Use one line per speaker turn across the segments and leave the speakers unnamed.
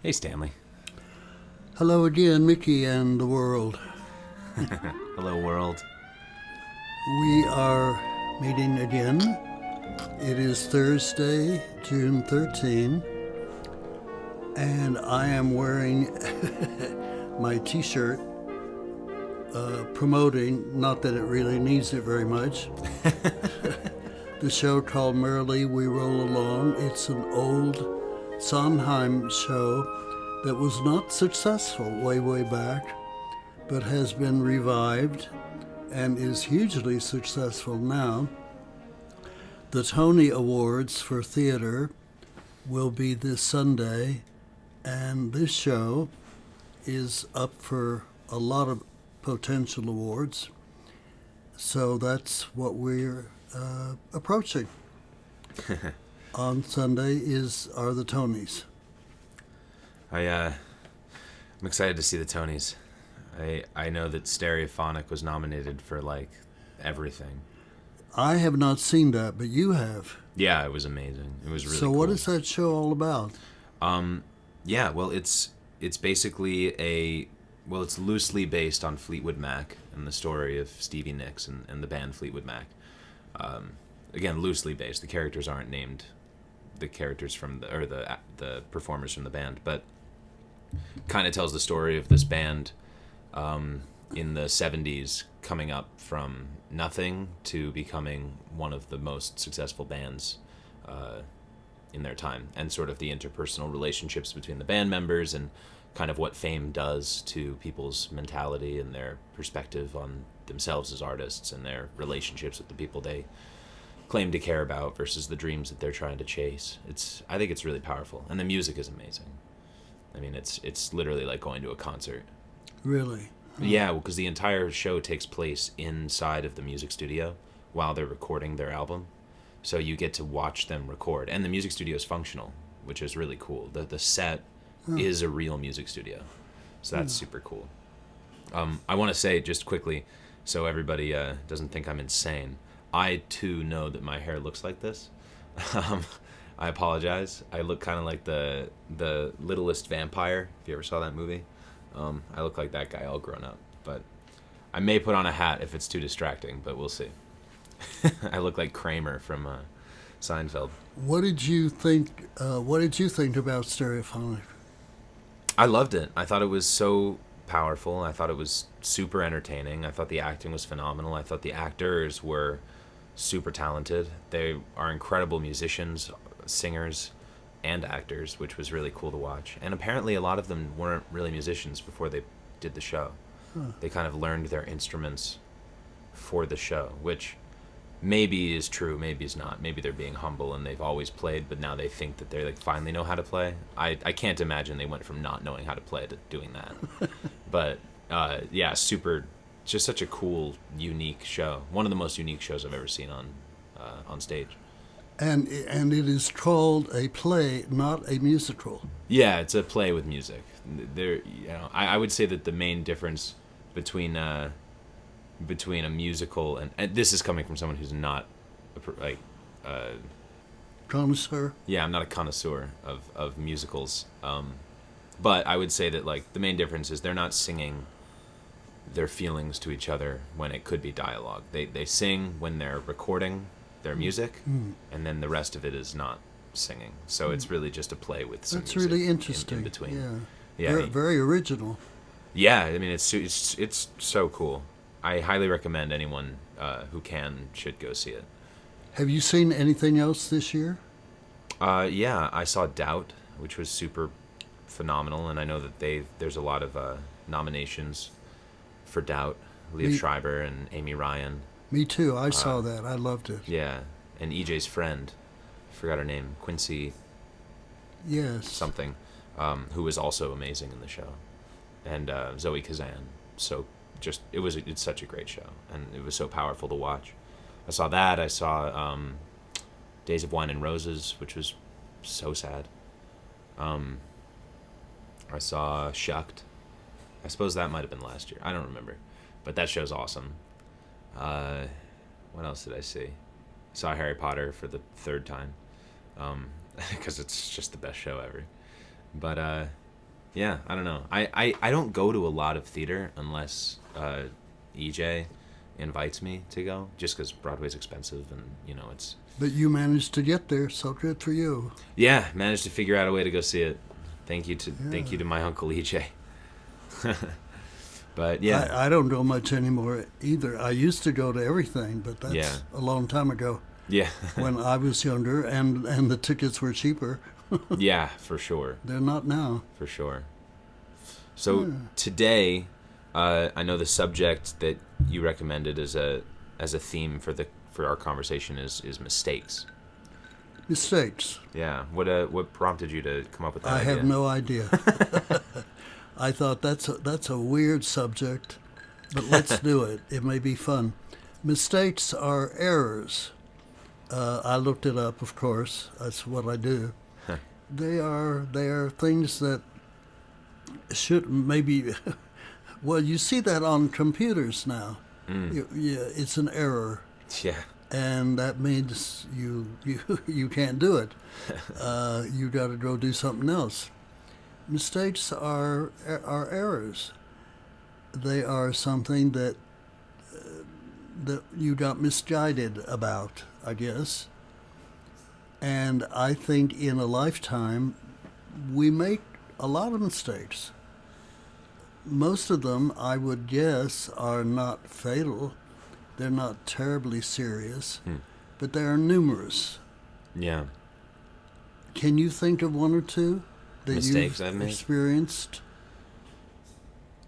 Hey, Stanley.
Hello again, Mickey and the world.
Hello, world.
We are meeting again. It is Thursday, June 13, and I am wearing my t shirt promoting, not that it really needs it very much, the show called Merrily We Roll Along. It's an old Sondheim show that was not successful way back, but has been revived and is hugely successful now. The Tony Awards for theater will be this Sunday, and this show is up for a lot of potential awards. So that's what we're approaching. On Sunday are the Tonys.
I'm excited to see the Tonys. I know that Stereophonic was nominated for like everything.
I have not seen that, but you have.
Yeah, it was amazing. It was really
So
cool.
what is that show all about?
Yeah, well, it's basically it's loosely based on Fleetwood Mac and the story of Stevie Nicks and the band Fleetwood Mac. Again, loosely based. The characters aren't named the characters from the performers from the band, but kind of tells the story of this band in the 70s coming up from nothing to becoming one of the most successful bands in their time, and sort of the interpersonal relationships between the band members and kind of what fame does to people's mentality and their perspective on themselves as artists and their relationships with the people they claim to care about versus the dreams that they're trying to chase. I think it's really powerful, and the music is amazing. I mean, it's literally like going to a concert.
Really?
Yeah, because the entire show takes place inside of the music studio while they're recording their album. So you get to watch them record, and the music studio is functional, which is really cool. The set is a real music studio, so that's super cool. I want to say just quickly, so everybody doesn't think I'm insane. I too know that my hair looks like this. I apologize. I look kind of like the Littlest Vampire. If you ever saw that movie, I look like that guy all grown up. But I may put on a hat if it's too distracting, but we'll see. I look like Kramer from Seinfeld.
What did you think? What did you think about Stereophonic?
I loved it. I thought it was so powerful. I thought it was super entertaining. I thought the acting was phenomenal. I thought the actors were super talented. They are incredible musicians, singers, and actors, which was really cool to watch. And apparently a lot of them weren't really musicians before they did the show. They kind of learned their instruments for the show, which maybe is true, maybe is not. Maybe they're being humble and they've always played, but now they think that they like finally know how to play. I can't imagine they went from not knowing how to play to doing that. But yeah, super, just such a cool, unique show. One of the most unique shows I've ever seen on stage.
And it is called a play, not a musical.
Yeah, it's a play with music. I would say that the main difference between a musical and this is coming from someone who's not like
Connoisseur.
yeah, I'm not a connoisseur of musicals, but I would say that like the main difference is they're not singing their feelings to each other when it could be dialogue. They sing when they're recording their music, and then the rest of it is not singing. So it's really just a play with some
That's
music
really interesting.
in between.
Yeah.
Yeah,
Very original.
yeah. I mean, it's so cool. I highly recommend anyone who should go see it.
Have you seen anything else this year?
Yeah, I saw Doubt, which was super phenomenal, and I know that there's a lot of nominations for Doubt. Liev Schreiber and Amy Ryan.
Me too. I saw that. I loved it.
Yeah, and EJ's friend, forgot her name, Quincy
Yes.
something, who was also amazing in the show, and Zoe Kazan. So it's such a great show, and it was so powerful to watch. I saw that. I saw Days of Wine and Roses, which was so sad. I saw Shucked. I suppose that might have been last year. I don't remember, but that show's awesome. What else did I see? Saw Harry Potter for the third time, because it's just the best show ever. But Yeah, I don't know. I don't go to a lot of theater unless EJ invites me to go, just because Broadway's expensive and, it's...
But you managed to get there, so good for you.
Yeah, managed to figure out a way to go see it. Thank you
Yeah.
to my uncle EJ. But yeah,
I don't go much anymore either. I used to go to everything, but that's
yeah,
a long time ago
yeah,
when I was younger and the tickets were cheaper.
yeah, for sure,
They're not now.
for sure. So today, I know the subject that you recommended as a theme for our conversation is mistakes.
Mistakes.
Yeah. What prompted you to come up with that
I
idea?
have no idea. I thought that's a weird subject, but let's do it. It may be fun. Mistakes are errors. I looked it up, of course. That's what I do. They are things that should maybe. Well, you see that on computers now. Yeah, it's an error,
Yeah.
and that means you can't do it. You got to go do something else. Mistakes are errors. They are something that you got misguided about, I guess. And I think in a lifetime, we make a lot of mistakes. Most of them, I would guess, are not fatal. They're not terribly serious, but they are numerous.
Yeah.
Can you think of one or two that
Mistakes
you've
I've made?
experienced?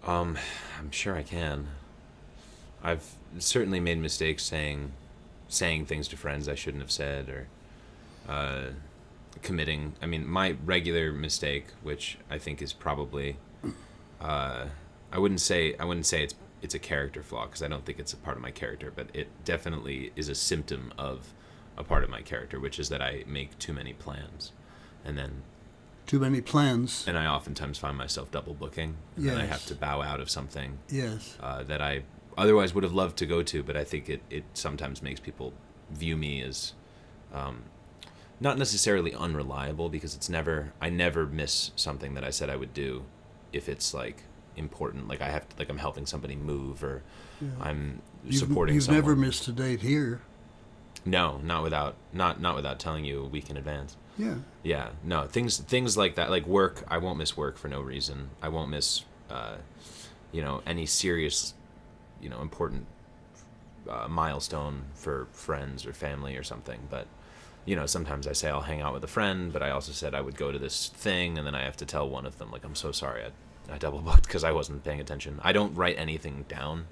I'm sure I can. I've certainly made mistakes saying things to friends I shouldn't have said, or committing. I mean, my regular mistake, which I think is probably, I wouldn't say it's a character flaw, because I don't think it's a part of my character, but it definitely is a symptom of a part of my character, which is that I make too many plans, and
Too many plans.
I oftentimes find myself double booking, and then I have
Yes.
to bow out of something
Yes.
that I otherwise would have loved to go to, but I think it sometimes makes people view me as not necessarily unreliable, because I never miss something that I said I would do if it's like important, like I'm helping somebody move, or
Yeah.
I'm
You've,
supporting
you've
someone.
never missed a date here.
No, not without telling you a week in advance.
Yeah.
Yeah, no, things like that, like work. I won't miss work for no reason. I won't miss, any serious, important milestone for friends or family or something. But, sometimes I say I'll hang out with a friend, but I also said I would go to this thing, and then I have to tell one of them, like, I'm so sorry, I double booked because I wasn't paying attention. I don't write anything down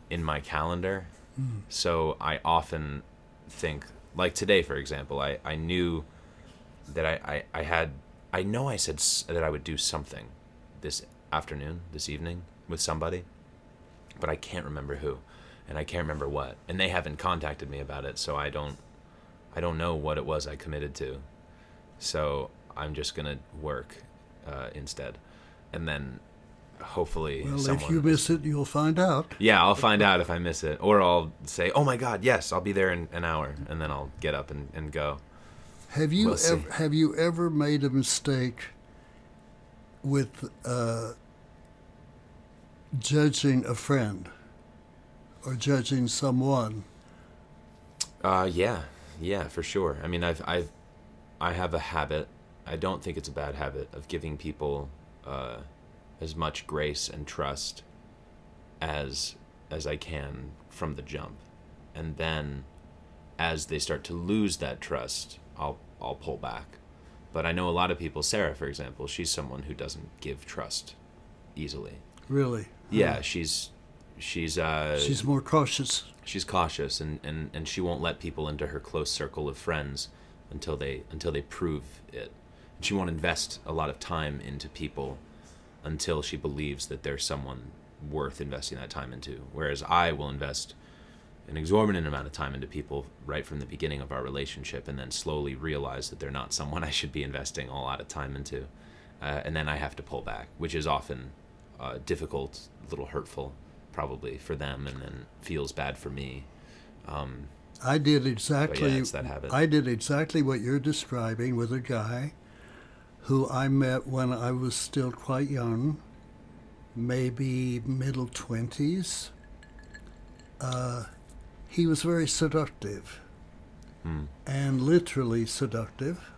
in my calendar, so I often think, like today, for example, I knew that I know I said that I would do something this evening with somebody, but I can't remember who, and I can't remember what, and they haven't contacted me about it, so I don't know what it was I committed to, so I'm just gonna work instead, and then hopefully
Well,
someone...
if you miss it, you'll find out.
Yeah, I'll find out if I miss it, or I'll say, oh my god, yes, I'll be there in an hour, and then I'll get up and go. We'll see.
Have you ever made a mistake with judging a friend or judging someone?
Yeah, for sure. I mean, I have a habit. I don't think it's a bad habit of giving people as much grace and trust as I can from the jump, and then as they start to lose that trust, I'll pull back. But I know a lot of people. Sarah, for example, she's someone who doesn't give trust easily.
Really?
Yeah, she's
more cautious.
she's cautious, and she won't let people into her close circle of friends until they prove it. She won't invest a lot of time into people until she believes that there's someone worth investing that time into. Whereas I will invest an exorbitant amount of time into people right from the beginning of our relationship, and then slowly realize that they're not someone I should be investing a lot of time into. And then I have to pull back, which is often difficult, a little hurtful, probably for them, and then feels bad for me.
I did exactly.
But yeah, it's that habit.
I did exactly what you're describing with a guy who I met when I was still quite young, maybe middle 20s. He was very seductive, and literally seductive.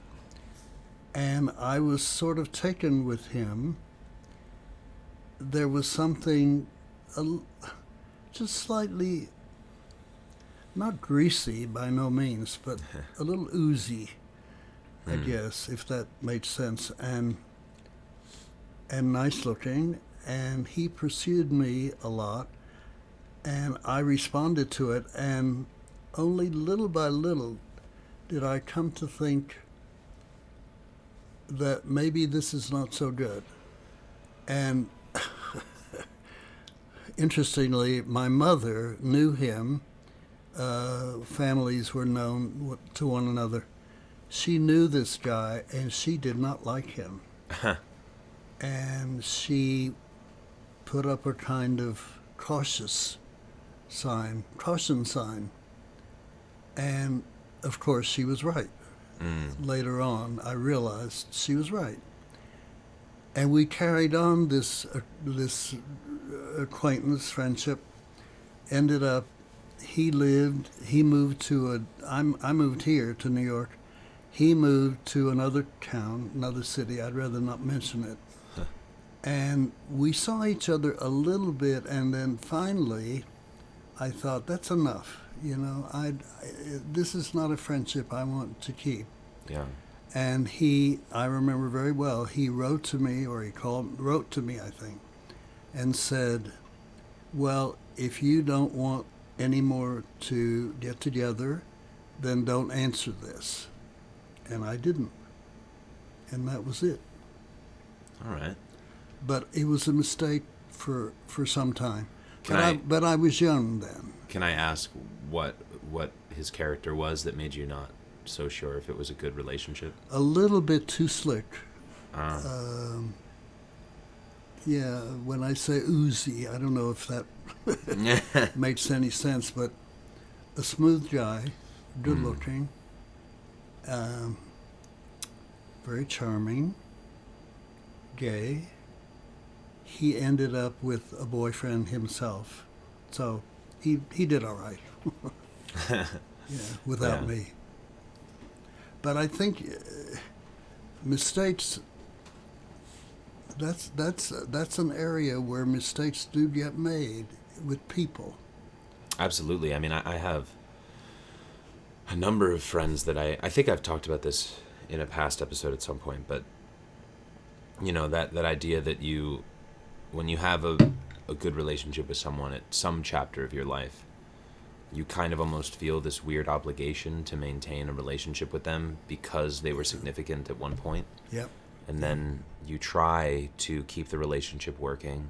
And I was sort of taken with him. There was something just slightly, not greasy by no means, but a little oozy, I guess, if that made sense, and nice looking. And he pursued me a lot, and I responded to it, and only little by little did I come to think that maybe this is not so good. And interestingly, my mother knew him. Families were known to one another. She knew this guy, and she did not like him. And she put up a kind of caution sign. And of course, she was right. Later on, I realized she was right. And we carried on this acquaintance, friendship. Ended up, he moved to I moved here to New York. He moved to another town, another city. I'd rather not mention it. And we saw each other a little bit, and then finally, I thought, that's enough. This is not a friendship I want to keep.
Yeah.
And I remember very well, he wrote to me, or wrote to me, I think, and said, well, if you don't want any more to get together, then don't answer this. And I didn't. And that was it.
All right.
But it was a mistake for some time.
Can
But I was young then.
Can I ask what his character was that made you not so sure if it was a good relationship?
A little bit too slick. Yeah, when I say oozy, I don't know if that makes any sense, but a smooth guy, good looking, very charming, gay. He ended up with a boyfriend himself, so he did all right. Without me. But I think mistakes. That's an area where mistakes do get made with people.
Absolutely. I mean, I have a number of friends that I think I've talked about this in a past episode at some point, but that idea that when you have a good relationship with someone at some chapter of your life, you kind of almost feel this weird obligation to maintain a relationship with them because they were significant at one point.
Yep.
And then you try to keep the relationship working,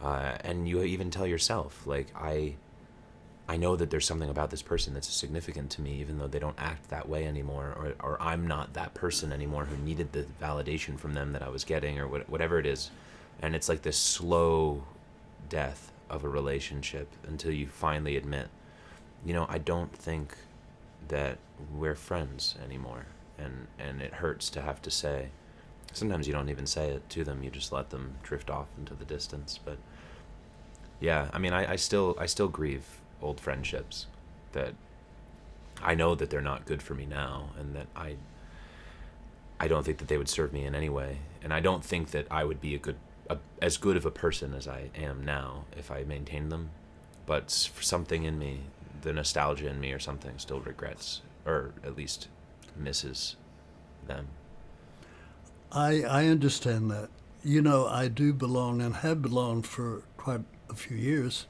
and you even tell yourself, like, I know that there's something about this person that's significant to me, even though they don't act that way anymore, or I'm not that person anymore who needed the validation from them that I was getting, or whatever it is. And it's like this slow death of a relationship until you finally admit, I don't think that we're friends anymore. And it hurts to have to say. Sometimes you don't even say it to them. You just let them drift off into the distance. But yeah, I mean, I still grieve old friendships that I know that they're not good for me now, and that I don't think that they would serve me in any way. And I don't think that I would be as good of a person as I am now if I maintained them. But something in me, the nostalgia in me or something, still regrets, or at least misses them.
I understand that. I do belong, and have belonged for quite a few years,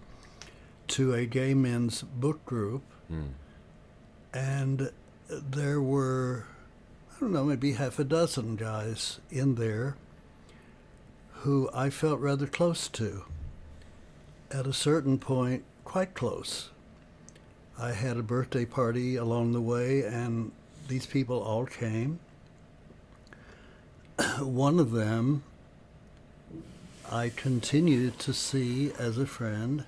to a gay men's book group. And there were, I don't know, maybe half a dozen guys in there who I felt rather close to. At a certain point, quite close. I had a birthday party along the way, and these people all came. One of them I continued to see as a friend,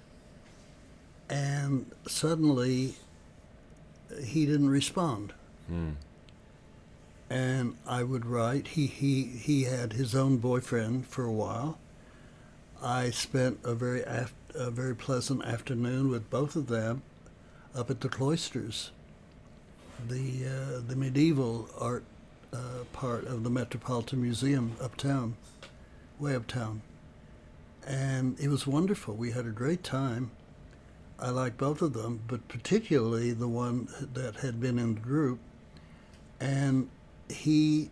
and suddenly he didn't respond. and I would write. He had his own boyfriend for a while. I spent a very pleasant afternoon with both of them up at the cloisters, the medieval art part of the Metropolitan Museum uptown, way uptown. And it was wonderful. We had a great time. I liked both of them, but particularly the one that had been in the group. And he,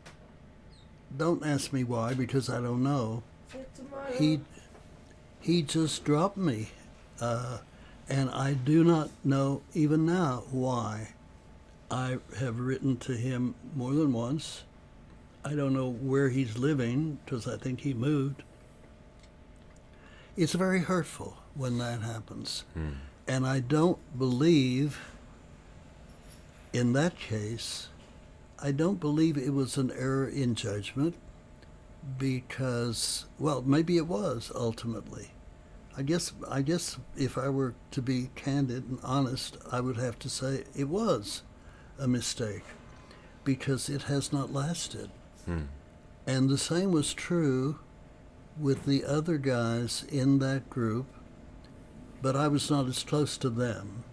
don't ask me why because I don't know. He he just dropped me, and I do not know even now why. I have written to him more than once. I don't know where he's living because I think he moved. It's very hurtful when that happens. And I don't believe, in that case, I don't believe it was an error in judgment because, well, maybe it was ultimately. I guess if I were to be candid and honest, I would have to say it was a mistake because it has not lasted. And the same was true with the other guys in that group, but I was not as close to them.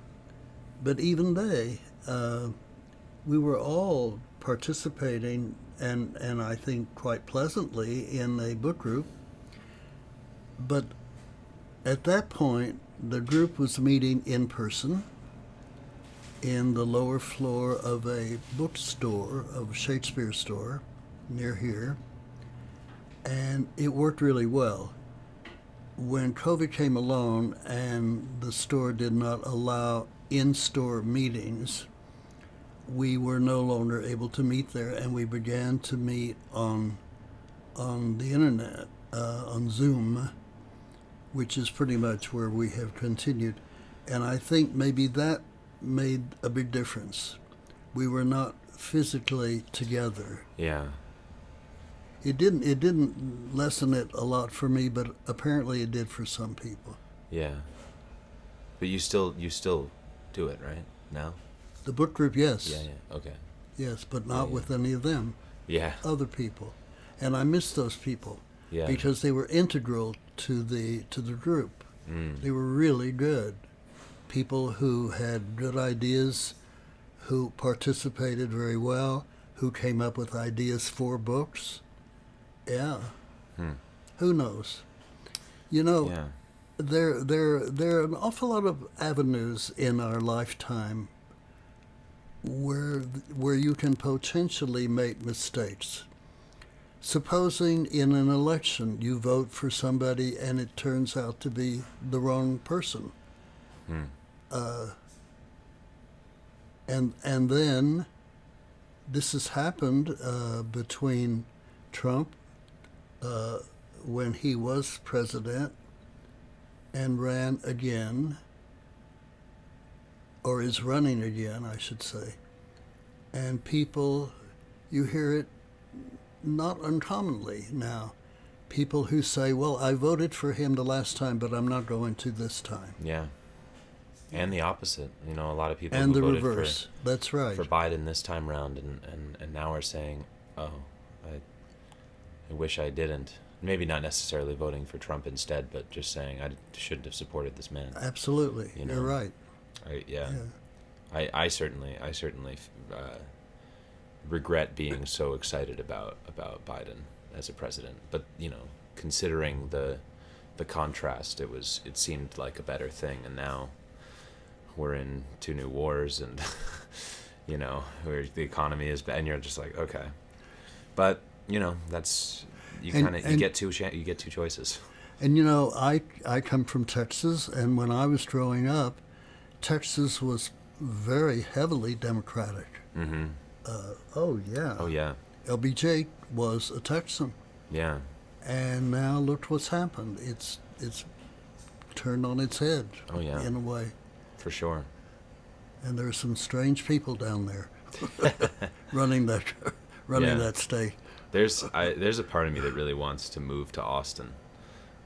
But even they, we were all participating, and I think quite pleasantly, in a book group. But at that point, the group was meeting in person in the lower floor of a bookstore, of a Shakespeare store near here, and it worked really well. When COVID came along and the store did not allow in-store meetings, we were no longer able to meet there, and we began to meet on the internet, on Zoom, which is pretty much where we have continued. And I think maybe that made a big difference. We were not physically together.
Yeah.
It didn't lessen it a lot for me, but apparently it did for some people.
Yeah. But you still do it, right? Now?
The book group, yes.
Yeah, yeah. Okay.
Yes, but not
Yeah.
with any of them.
Yeah.
Other people. And I miss those people.
Yeah.
Because they were integral to the group. They were really good. People who had good ideas, who participated very well, who came up with ideas for books. Yeah. Who knows? You know,
Yeah.
there are an awful lot of avenues in our lifetime where you can potentially make mistakes. Supposing in an election you vote for somebody and it turns out to be the wrong person. And then this has happened between Trump when he was president and ran again, or is running again, I should say. And people, you hear it not uncommonly now, people who say, well, I voted for him the last time, but I'm not going to this time.
Yeah. And the opposite. You know, a lot of people
And
who
the
voted
reverse. That's right.
for Biden this time round and now are saying, oh, I wish I didn't. Maybe not necessarily voting for Trump instead, but just saying I shouldn't have supported this man.
Absolutely.
You know?
You're right.
Yeah. I certainly regret being so excited about Biden as a president. But, you know, considering the contrast, it seemed like a better thing. And now we're in 2 new wars and, you know, where the economy is bad, and you're just like, okay. But, you know, that's, you get two choices.
And, you know, I come from Texas, and when I was growing up, Texas was very heavily Democratic. Oh, yeah.
Oh, yeah.
LBJ was a Texan.
Yeah.
And now look what's happened. It's turned on its head.
Oh, yeah.
In a way.
For sure.
And there are some strange people down there running that state.
There's a part of me that really wants to move to Austin.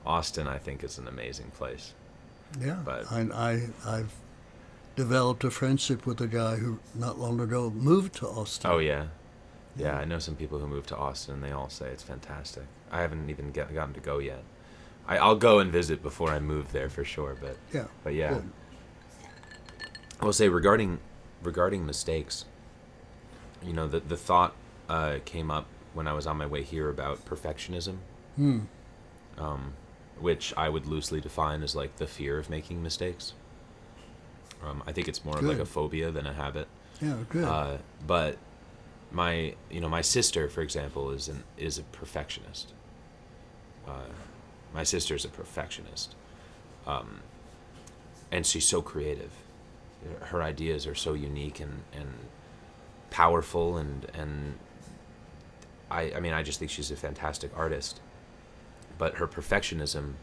Austin, I think, is an amazing place.
Yeah.
But
I've developed a friendship with a guy who not long ago moved to Austin.
oh yeah, Yeah, I know some people who moved to Austin, and they all say it's fantastic. I haven't even gotten to go yet. I'll go and visit before I move there for sure,
Yeah.
but yeah.
Good.
I will say regarding mistakes, the thought came up when I was on my way here about perfectionism, which I would loosely define as like the fear of making mistakes. I think it's more of like
Good.
a phobia than a habit.
Yeah, good.
But my sister, for example, is a perfectionist. My sister's a perfectionist, and she's so creative. Her ideas are so unique and powerful, and I just think she's a fantastic artist. But her perfectionism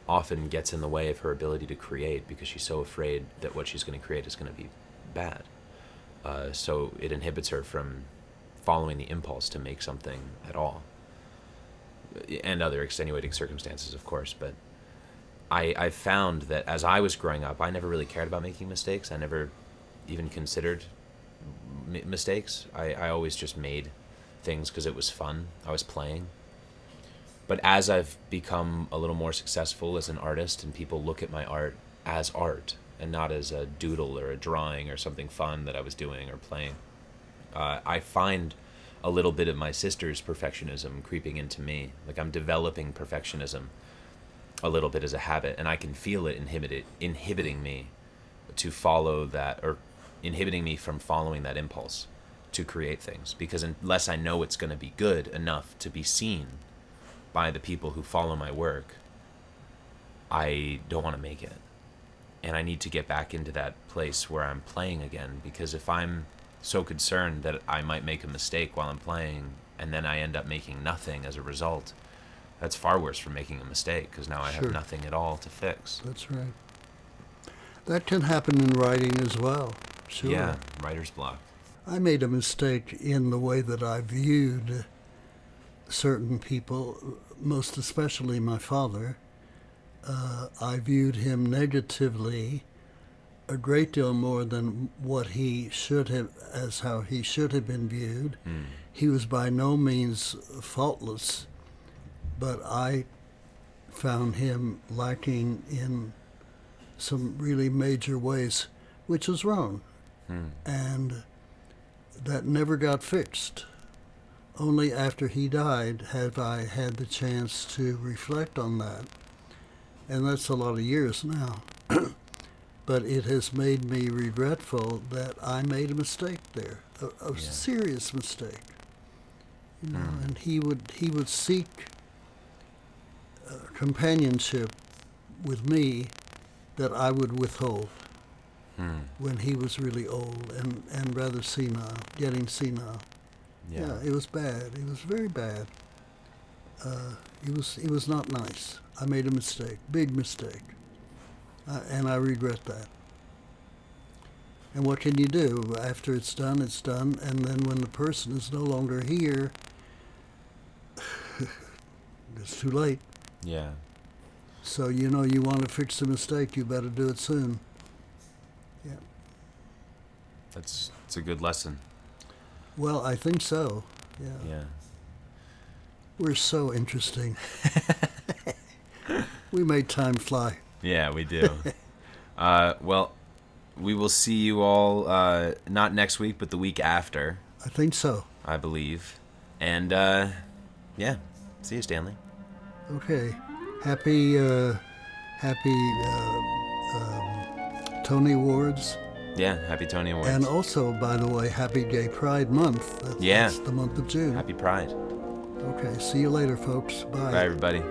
often gets in the way of her ability to create because she's so afraid that what she's going to create is going to be bad. So it inhibits her from following the impulse to make something at all. And other extenuating circumstances, of course. But I found that as I was growing up, I never really cared about making mistakes. I never even considered mistakes. I always just made things because it was fun. I was playing. But as I've become a little more successful as an artist and people look at my art as art and not as a doodle or a drawing or something fun that I was doing or playing, I find a little bit of my sister's perfectionism creeping into me. Like I'm developing perfectionism a little bit as a habit, and I can feel it inhibiting me to follow that, or inhibiting me from following that impulse to create things. Because unless I know it's going to be good enough to be seen by the people who follow my work, I don't want to make it. And I need to get back into that place where I'm playing again, because if I'm so concerned that I might make a mistake while I'm playing and then I end up making nothing as a result, that's far worse from making a mistake, because now I
Sure.
have nothing at all to fix.
That's right. That can happen in writing as well. Sure.
Yeah, writer's block.
I made a mistake in the way that I viewed certain people, most especially my father. I viewed him negatively a great deal more than what he should have, as how he should have been viewed. He was by no means faultless, but I found him lacking in some really major ways, which was wrong. And that never got fixed. Only after he died have I had the chance to reflect on that. And that's a lot of years now. But it has made me regretful that I made a mistake there, a serious mistake. And he would seek companionship with me that I would withhold when he was really old and rather senile, getting senile. Yeah, it was bad. It was very bad. It was not nice. I made a mistake, big mistake, and I regret that. And what can you do? After it's done, and then when the person is no longer here, it's too late.
Yeah.
So you want to fix the mistake, you better do it soon. Yeah.
It's a good lesson.
Well, I think so. Yeah.
Yeah.
We're so interesting. We made time fly.
Yeah, we do. Well, we will see you all not next week, but the week after,
I think so.
I believe. And yeah, see you, Stanley.
Okay. Happy Tony Awards.
Yeah, happy Tony Awards.
And also, by the way, happy Gay Pride Month. That's the month of June.
Happy Pride.
Okay, see you later, folks. Bye.
Bye, everybody.